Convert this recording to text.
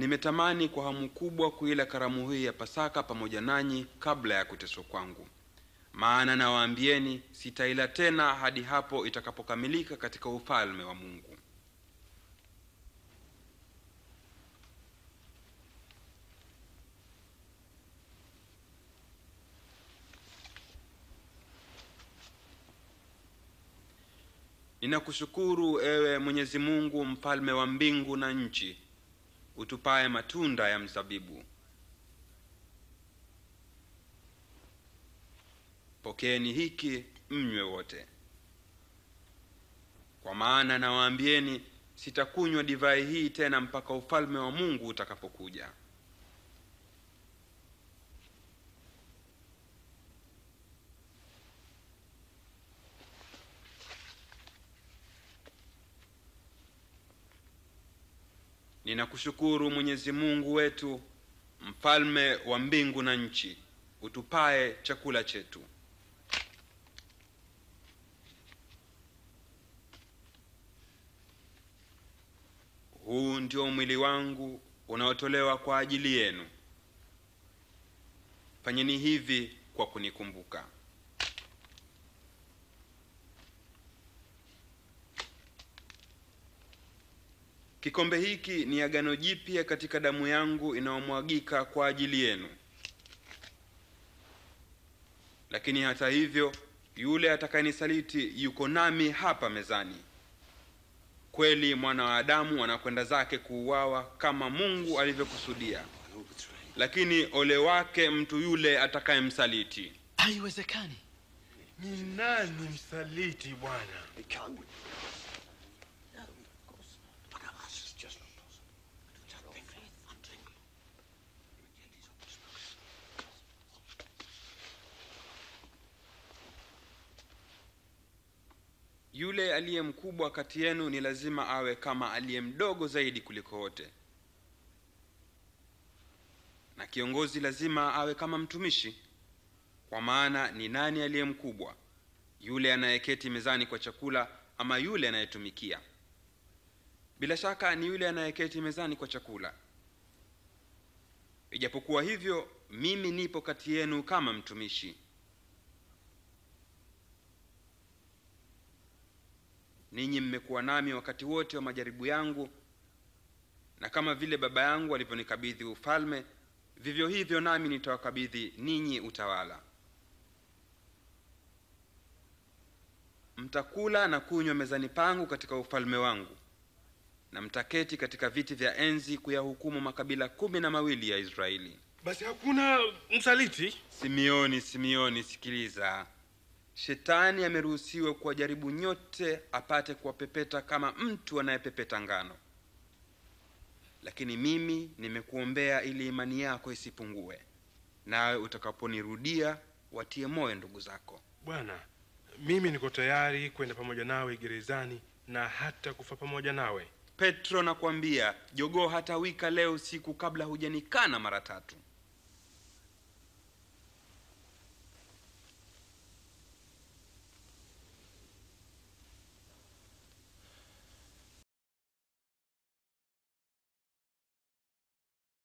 Nimetamani kwa hamu kubwa kuila karamu hii ya Pasaka pamoja nanyi kabla ya kuteswa kwangu. Maana nawaambieni sitaila tena hadi hapo itakapokamilika katika ufalme wa Mungu. Ninakushukuru ewe Mwenyezi Mungu, mfalme wa mbingu na nchi, utupaye matunda ya mzabibu. Pokeeni hiki mnywe wote. Kwa maana nawaambieni sitakunywa divai hii tena mpaka ufalme wa Mungu utakapokuja. Ninakushukuru Mwenyezi Mungu wetu, mfalme wa mbingu na nchi, utupaye chakula chetu. Huu ndio mwili wangu unaotolewa kwa ajili yenu. Fanyeni hivi kwa kunikumbuka. Kikombe hiki ni agano jipya katika damu yangu inayomwagika kwa ajili yenu. Lakini hata hivyo, yule atakayenisaliti yuko nami hapa mezani. Kweli mwana wa Adamu anakwenda zake kuuawa kama Mungu alivyokusudia. Lakini ole wake mtu yule atakayemsaliti. Haiwezekani. Ni nani msaliti Bwana? Yule aliye mkubwa kati yenu ni lazima awe kama aliye mdogo zaidi kuliko wote. Na kiongozi lazima awe kama mtumishi. Kwa maana ni nani aliye mkubwa, yule anayeketi mezani kwa chakula ama yule anayetumikia? Bila shaka ni yule anayeketi mezani kwa chakula. Ijapokuwa hivyo, mimi nipo kati yenu kama mtumishi. Ninyi mmekuwa nami wakati wote wa majaribu yangu, na kama vile baba yangu aliponikabidhi ufalme, vivyo hivyo nami nitawakabidhi ninyi utawala. Mtakula na kunywa mezani pangu katika ufalme wangu, na mtaketi katika viti vya enzi kuyahukumu makabila 12 ya Israeli. Basi hakuna msaliti? Simeoni, sikiliza. Shetani ameruhusiwa kuwajaribu nyote apate kuwapepeta kama mtu anayepepeta ngano. Lakini mimi nimekuombea ili imani yako isipungue, nawe utakaponirudia watie moyo ndugu zako. Bwana, mimi niko tayari kwenda pamoja nawe gerezani na hata kufa pamoja nawe. Petro, nakwambia, jogoo hatawika leo usiku kabla hujanikana mara 3.